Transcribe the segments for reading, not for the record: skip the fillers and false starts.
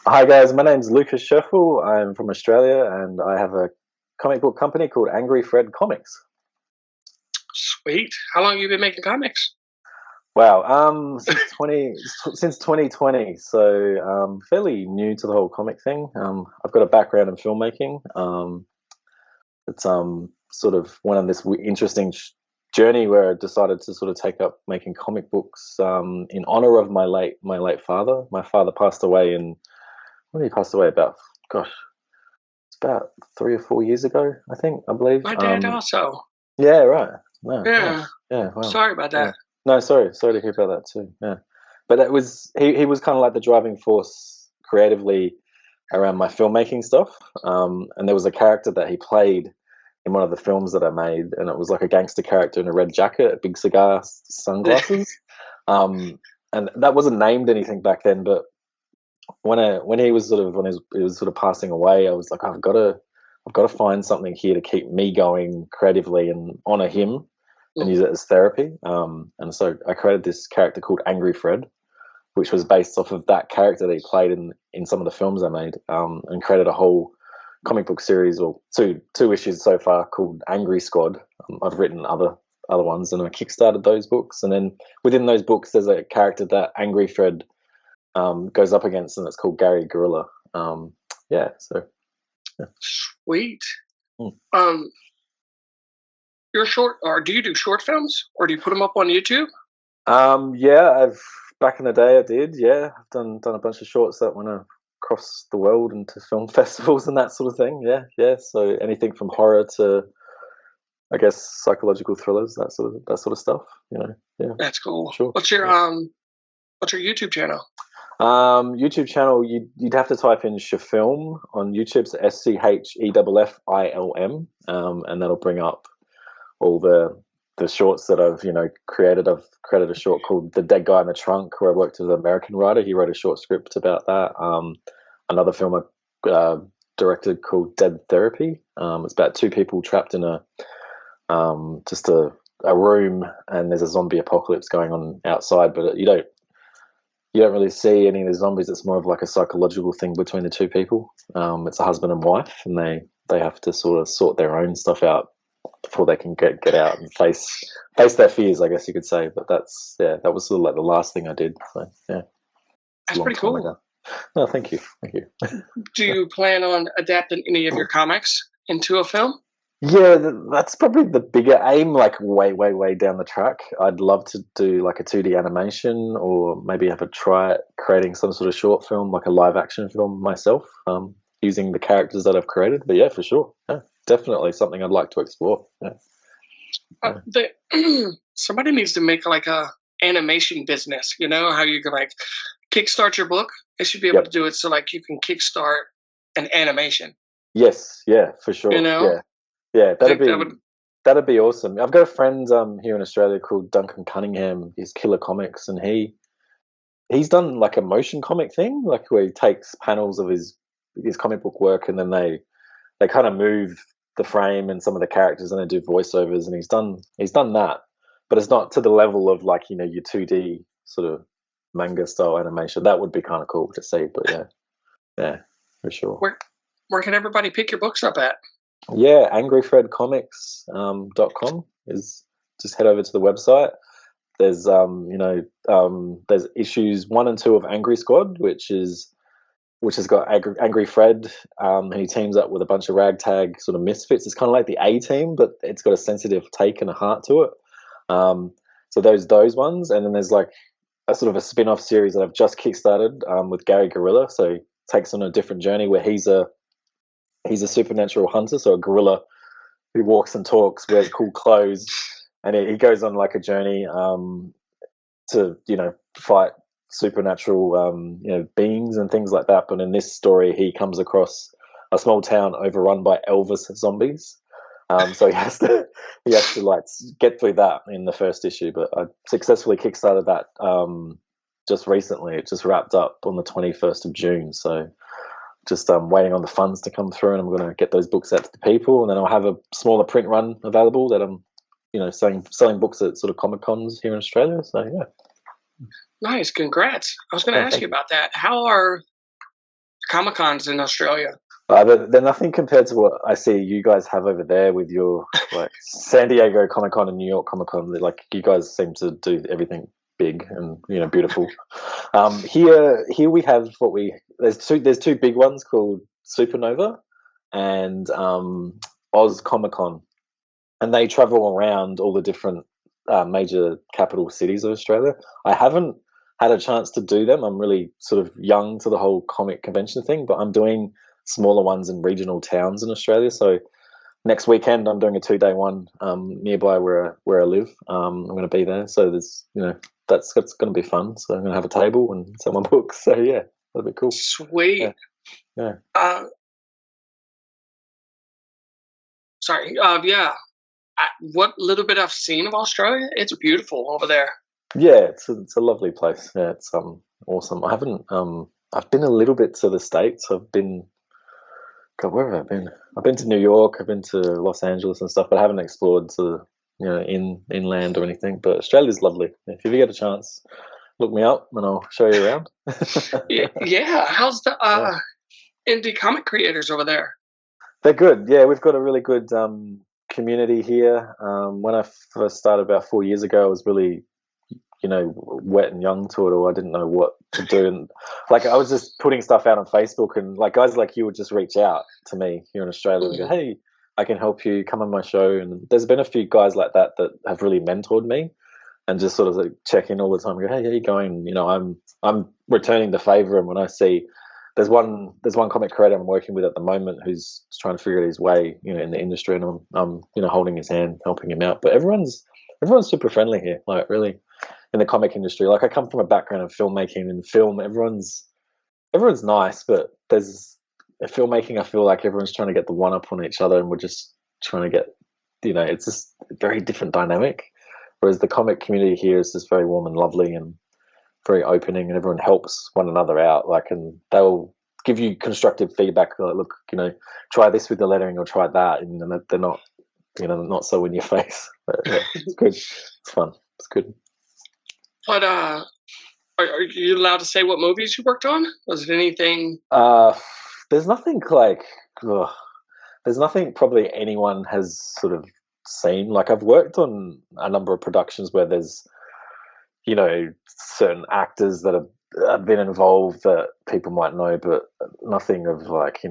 Hi guys, my name's Lucas Scheffel. I'm from Australia and I have a comic book company called Angry Fred Comics. Sweet. How long have you been making comics? Wow, since 2020, so fairly new to the whole comic thing. I've got a background in filmmaking. It's sort of went on this interesting journey where I decided to sort of take up making comic books in honor of my late father. My father passed away when he passed away about gosh it's about 3 or 4 years ago, I believe. My dad also. Yeah, right. No, Yeah. nice. Yeah, wow. Sorry about Yeah. that. No, sorry to hear about that too. Yeah, but it was he was kind of like the driving force creatively around my filmmaking stuff. And there was a character that he played in one of the films that I made, and it was like a gangster character in a red jacket, a big cigar, sunglasses. Um, and that wasn't named anything back then, but when he was sort of he was sort of passing away, I was like, I've got to find something here to keep me going creatively and honor him and Mm. use it as therapy. And so I created this character called Angry Fred, which was based off of that character that he played in some of the films I made, and created a whole comic book series, or two issues so far, called Angry Squad. I've written other ones, and I kickstarted those books, and then within those books, there's a character that Angry Fred goes up against, and it's called Gary Gorilla. Yeah, so yeah. Sweet. Mm. Um, you're short, or do you do short films, or do you put them up on YouTube? Yeah, I've back in the day I did. Yeah, I've done a bunch of shorts that went across the world into film festivals and that sort of thing. Yeah, yeah. So anything from horror to, I guess, psychological thrillers, that sort of stuff. Yeah, That's cool. sure. What's your Yeah. what's your YouTube channel? YouTube channel, you'd have to type in Scheffilm on YouTube, so SCHEFFILM, and that'll bring up all the shorts that I've created. I've created a short called "The Dead Guy in the Trunk," where I worked with an American writer. He wrote a short script about that. Another film I directed called "Dead Therapy." It's about two people trapped in just a room, and there's a zombie apocalypse going on outside, but you don't really see any of the zombies. It's more of like a psychological thing between the two people. It's a husband and wife, and they have to sort of sort their own stuff out before they can get out and face their fears, I guess you could say. But that was sort of like the last thing I did. So yeah, it's a That's long pretty time cool. ago. No, thank you. Do you plan on adapting any of your comics into a film? Yeah, that's probably the bigger aim, like way down the track. I'd love to do like a 2D animation, or maybe have a try at creating some sort of short film, like a live action film myself, using the characters that I've created. But yeah, for sure. Yeah, definitely something I'd like to explore. Yeah. Yeah. Somebody needs to make like a animation business. You know how you can like kickstart your book. They should be able to Yep. do it so like you can kickstart an animation. Yes. Yeah, for You sure. know, Yeah. Yeah, I that'd think that be would. that'd be awesome. I've got a friend here in Australia called Duncan Cunningham. He's Killer Comics, and he's done like a motion comic thing, like where he takes panels of his comic book work, and then they kind of move the frame and some of the characters, and they do voiceovers, and he's done that, but it's not to the level of like your 2D sort of manga style animation. That would be kind of cool to see, but yeah, yeah, for sure. Where can everybody pick your books up at? Yeah, angryfredcomics.com is just head over to the website. There's there's issues 1 and 2 of Angry Squad, which has got Angry Fred, who teams up with a bunch of ragtag sort of misfits. It's kind of like the A Team, but it's got a sensitive take and a heart to it. So those ones, and then there's like a sort of a spin-off series that I've just kickstarted, with Gary Gorilla. So he takes on a different journey where he's a supernatural hunter, so a gorilla who walks and talks, wears cool clothes, and he goes on like a journey to fight supernatural beings and things like that. But in this story, he comes across a small town overrun by Elvis zombies. So he has to like get through that in the first issue. But I successfully kickstarted that just recently. It just wrapped up on the 21st of June. So just waiting on the funds to come through, and I'm going to get those books out to the people, and then I'll have a smaller print run available that I'm selling books at sort of Comic Cons here in Australia. So yeah. Nice, congrats. I was going to Yeah, ask thank you you. about that. How are Comic-Cons in Australia. They're nothing compared to what I see you guys have over there with your like San Diego Comic Con and New York Comic Con. Like you guys seem to do everything big and beautiful. Here we have there's two big ones called Supernova and Oz Comic Con, and they travel around all the different major capital cities of Australia. I haven't had a chance to do them. I'm really sort of young to the whole comic convention thing, but I'm doing smaller ones in regional towns in Australia. So next weekend I'm doing a 2-day one nearby where I live. I'm going to be there. So there's that's going to be fun. So I'm going to have a table and sell my books. So yeah, that'll be cool. Sweet. Yeah. Sorry. Yeah. What little bit I've seen of Australia, it's beautiful over there. Yeah, it's a lovely place. Yeah, it's awesome. I've been a little bit to the States. God, where have I been? I've been to New York, I've been to Los Angeles and stuff, but I haven't explored inland or anything. But Australia's lovely. If you ever get a chance, look me up and I'll show you around. Yeah. How's the indie comic creators over there? They're good. Yeah, we've got a really good community here. When I first started about 4 years ago, I was really wet and young to it all. I didn't know what to do, and like I was just putting stuff out on Facebook, and like guys like you would just reach out to me here in Australia and go, "Hey, I can help you. Come on my show." And there's been a few guys like that have really mentored me, and just sort of like check in all the time. And go, "Hey, how you going?" I'm returning the favor, and when I see there's one comic creator I'm working with at the moment who's trying to figure out his way, in the industry, and I'm holding his hand, helping him out. But everyone's super friendly here, like really. In the comic industry, like I come from a background of filmmaking and film. Everyone's nice, but there's filmmaking. I feel like everyone's trying to get the one up on each other, and we're just trying to get, it's just a very different dynamic. Whereas the comic community here is just very warm and lovely and very opening, and everyone helps one another out. Like, and they'll give you constructive feedback. Like, look, try this with the lettering or try that, and they're not, not so in your face. But yeah, it's good. It's fun. It's good. But are you allowed to say what movies you worked on? Was it anything? There's nothing like. There's nothing probably anyone has sort of seen. Like I've worked on a number of productions where there's, certain actors that have been involved that people might know, but nothing of like,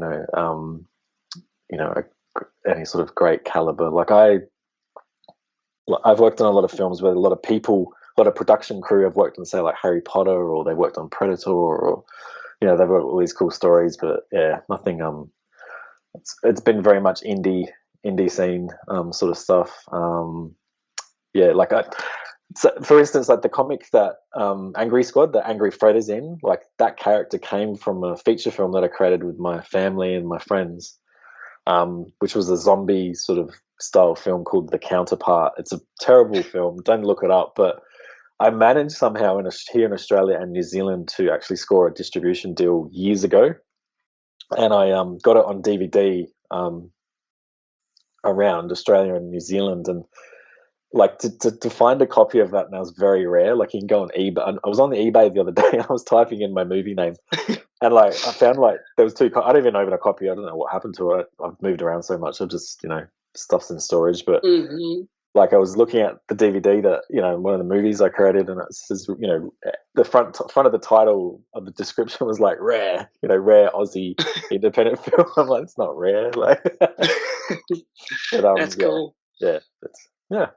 any sort of great caliber. Like I've worked on a lot of films where a lot of people. A lot of production crew have worked on, say, like Harry Potter, or they worked on Predator, or they've got all these cool stories. But yeah, nothing. It's been very much indie scene sort of stuff. Yeah, like so for instance, like the comic that Angry Squad, that Angry Fred is in, like that character came from a feature film that I created with my family and my friends, which was a zombie sort of style film called The Counterpart. It's a terrible film. Don't look it up, but I managed somehow here in Australia and New Zealand to actually score a distribution deal years ago, and I got it on DVD around Australia and New Zealand, and like to find a copy of that now is very rare. Like you can go on eBay. I was on the eBay the other day. I was typing in my movie name, and like I found like there was two. I don't even own a copy. I don't know what happened to it. I've moved around so much. I've just stuff's in storage, but. Mm-hmm. Like I was looking at the DVD that one of the movies I created, and it says the front of the title of the description was like rare, rare Aussie independent film. I'm like, it's not rare, like. But, that's cool. Yeah, yeah.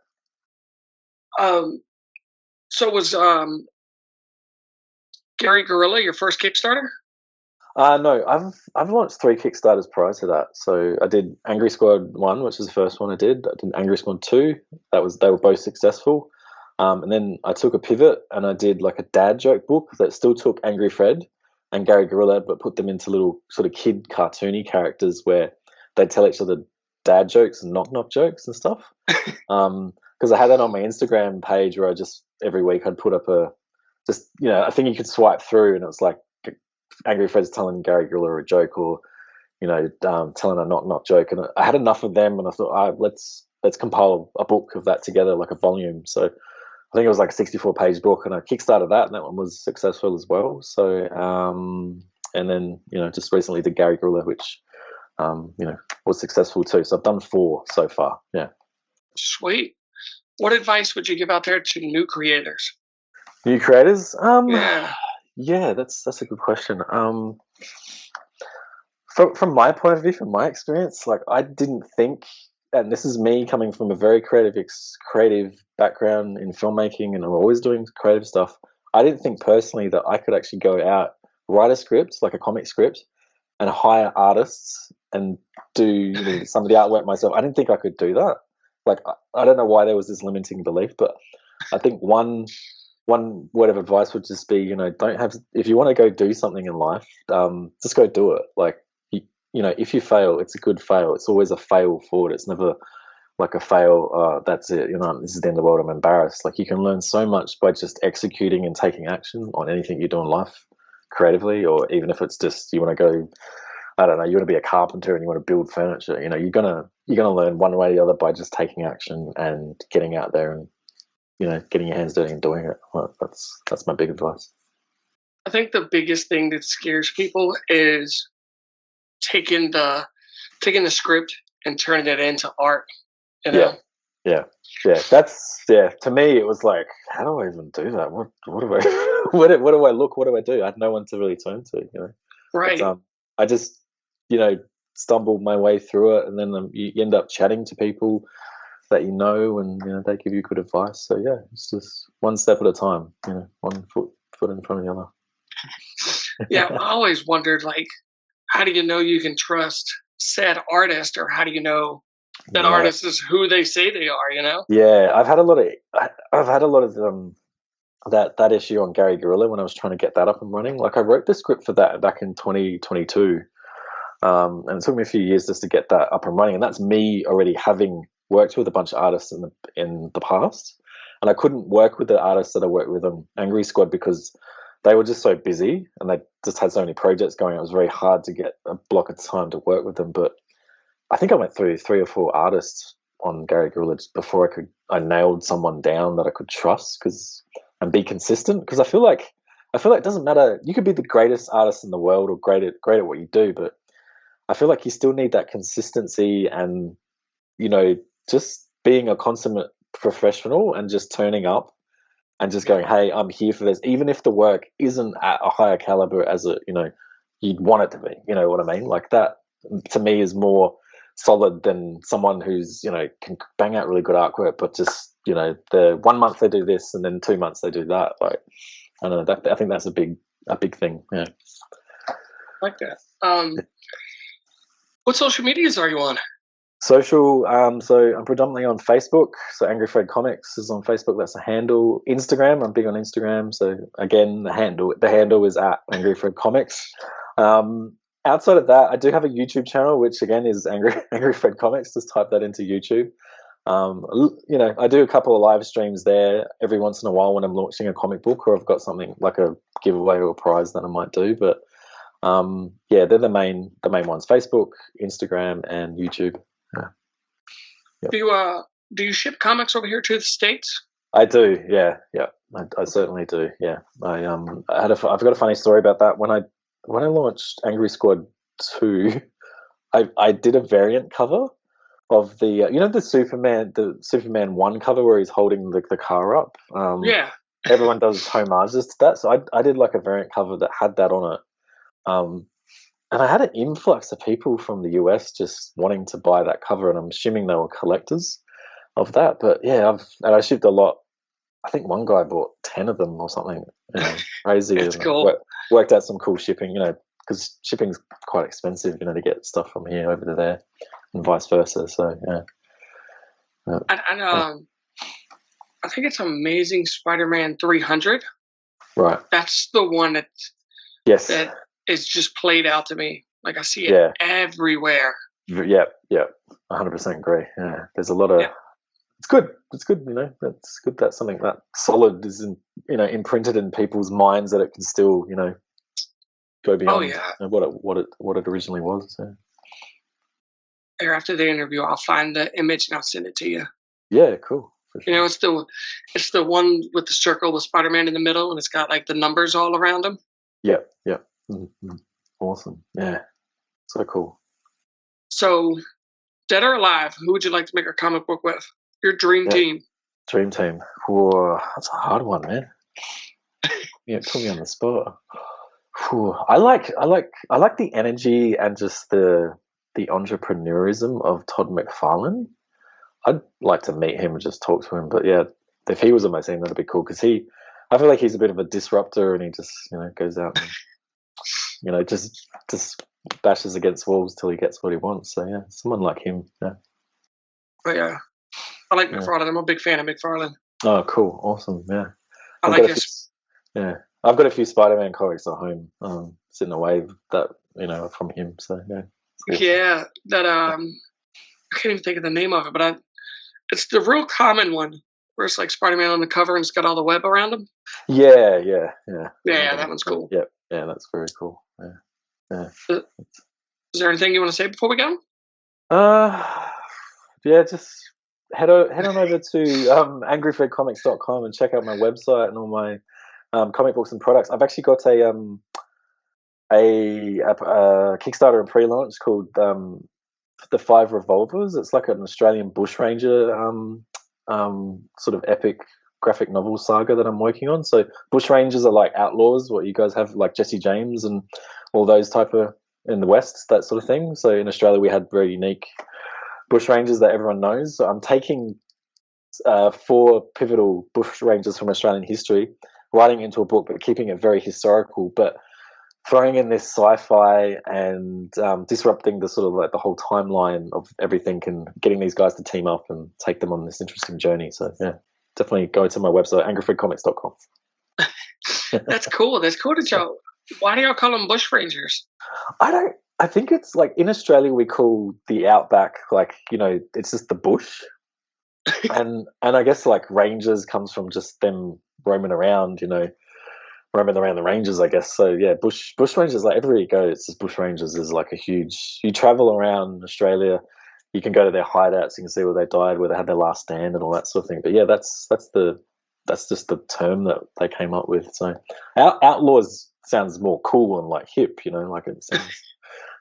So was Gary Gorilla your first Kickstarter? No, I've launched 3 Kickstarters prior to that. So I did Angry Squad 1, which was the first one I did. I did Angry Squad 2. They were both successful. And then I took a pivot and I did like a dad joke book that still took Angry Fred and Gary Gorilla, but put them into little sort of kid cartoony characters where they tell each other dad jokes and knock jokes and stuff. Because I had that on my Instagram page where I just every week I'd put up a thing you could swipe through, and it was like Angry Fred's telling Gary Gorilla a joke, or telling a knock joke, and I had enough of them, and I thought, let's compile a book of that together, like a volume. So I think it was like a 64-page book, and I kickstarted that, and that one was successful as well. So and then just recently did Gary Gorilla, which was successful too. So I've done 4 so far. Yeah. Sweet. What advice would you give out there to new creators? New creators? Yeah. Yeah, that's a good question. From my point of view, from my experience, like I didn't think, and this is me coming from a very creative background in filmmaking, and I'm always doing creative stuff. I didn't think personally that I could actually go out, write a script, like a comic script, and hire artists and do some of the artwork myself. I didn't think I could do that. Like I don't know why there was this limiting belief, but I think one word of advice would just be, don't have, if you want to go do something in life, just go do it. Like if you fail, it's a good fail. It's always a fail forward. It's never like a fail. That's it. This is the end of the world. I'm embarrassed. Like you can learn so much by just executing and taking action on anything you do in life creatively, or even if it's just you want to go, I don't know, you want to be a carpenter and you want to build furniture. You're gonna learn one way or the other by just taking action and getting out there and getting your hands dirty and doing it. Well, that's my big advice. I think the biggest thing that scares people is taking the script and turning it into art. Yeah. To me it was like, how do I even do that? What do I what do I look? What do I do? I had no one to really turn to. Right. But, I just stumbled my way through it, and then you end up chatting to people that and they give you good advice. So yeah, it's just one step at a time. One foot in front of the other. Yeah, I always wondered, like, how do you know you can trust said artist, or how do you know that artist is who they say they are? Yeah, I've had a lot of that issue on Gary Gorilla when I was trying to get that up and running. Like I wrote the script for that back in 2022, and it took me a few years just to get that up and running. And that's me already having worked with a bunch of artists in the past, and I couldn't work with the artists that I worked with on Angry Squad because they were just so busy and they just had so many projects going. It was very hard to get a block of time to work with them. But I think I went through 3 or 4 artists on Gary Gorilla before I nailed someone down that I could trust and be consistent. Because I feel like it doesn't matter. You could be the greatest artist in the world or great at what you do, but I feel like you still need that consistency and just being a consummate professional and just turning up and just going, hey, I'm here for this, even if the work isn't at a higher caliber as you'd want it to be. You know what I mean? Like that to me is more solid than someone who's can bang out really good artwork, but just the 1 month they do this and then 2 months they do that. Like I don't know. I think that's a big thing. Yeah, I like that. What social medias are you on? Social, so I'm predominantly on Facebook. So Angry Fred Comics is on Facebook. That's a handle. Instagram, I'm big on Instagram. So again, the handle is at Angry Fred Comics. Outside of that, I do have a YouTube channel, which again is Angry Fred Comics. Just type that into YouTube. I do a couple of live streams there every once in a while when I'm launching a comic book or I've got something like a giveaway or a prize that I might do. But they're the main ones: Facebook, Instagram, and YouTube. Yeah. Yep. Do you ship comics over here to the States? I do. Yeah. I certainly do. Yeah. I've got a funny story about that. When I launched Angry Squad 2, I did a variant cover of the the Superman 1 cover where he's holding the car up. Yeah. Everyone does homages to that, so I did like a variant cover that had that on it. And I had an influx of people from the US just wanting to buy that cover, and I'm assuming they were collectors of that. But yeah, I shipped a lot. I think one guy bought 10 of them or something. Crazy. It's cool. Worked out some cool shipping, because shipping's quite expensive, to get stuff from here over to there, and vice versa. So yeah. I think it's Amazing Spider-Man 300. Right. That's the one that is just played out to me. Like I see it everywhere. Yep. 100% agree. Yeah. There's a lot of. It's good. It's good. That's good. That something that solid is imprinted in people's minds that it can still go beyond what it originally was. So. After the interview, I'll find the image and I'll send it to you. Yeah, cool. For sure. It's the one with the circle with Spider-Man in the middle, and it's got like the numbers all around him. Yeah. Mm-hmm. Awesome. Yeah. So cool. So, dead or alive, who would you like to make a comic book with? Your dream Yeah. team. Dream team. Whoa, that's a hard one, man. Yeah, put me on the spot. Whew. I like the energy and just the entrepreneurism of Todd McFarlane. I'd like to meet him and just talk to him. But yeah, if he was on my team, that'd be cool because I feel like he's a bit of a disruptor and he just goes out and just bashes against walls till he gets what he wants. So yeah, someone like him. Yeah. But yeah, I like Yeah. McFarlane. I'm a big fan of McFarlane. Oh, cool, awesome. Yeah, I like his. I've got a few Spider-Man comics at home, sitting away that from him. So yeah. Cool. Yeah, that I can't even think of the name of it, but it's the real common one where it's like Spider-Man on the cover and it's got all the web around him. Yeah. Yeah, that one's cool. Yeah, that's very cool. Yeah. Is there anything you want to say before we go? Yeah, just head on over to angryfredcomics.com and check out my website and all my comic books and products. I've actually got a Kickstarter and pre-launch called The Five Revolvers. It's like an Australian bushranger sort of epic graphic novel saga that I'm working on. So bushrangers are like outlaws, what you guys have, like Jesse James and all those type of in the West, that sort of thing. So in Australia, we had very unique bushrangers that everyone knows. So I'm taking 4 pivotal bushrangers from Australian history, writing into a book, but keeping it very historical, but throwing in this sci-fi and disrupting the sort of like the whole timeline of everything and getting these guys to team up and take them on this interesting journey. So yeah, definitely go to my website, angryfredcomics.com. That's cool. That's cool to y'all. Why do y'all call them bushrangers? I think it's like in Australia we call the outback like, it's just the bush. and I guess like rangers comes from just them roaming around, roaming around the ranges, I guess. So yeah, bush rangers, like everywhere you go, it's just bush rangers is like a huge. You travel around Australia, you can go to their hideouts, you can see where they died, where they had their last stand, and all that sort of thing. But yeah, that's just the term that they came up with. So outlaws sounds more cool and like hip, like it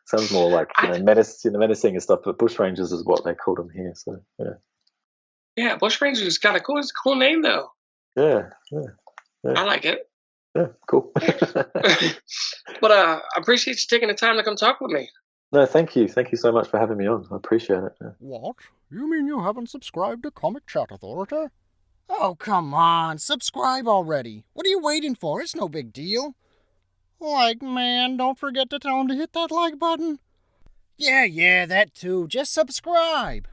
sounds more like menacing and stuff. But bush rangers is what they called them here. So yeah. Yeah, bushrangers is kind of cool. It's a cool name though. Yeah. I like it. Yeah, cool. But I appreciate you taking the time to come talk with me. No, thank you. Thank you so much for having me on. I appreciate it. Yeah. What? You mean you haven't subscribed to Comicchatauthority? Oh, come on. Subscribe already. What are you waiting for? It's no big deal. Like, man, don't forget to tell him to hit that like button. Yeah, that too. Just subscribe.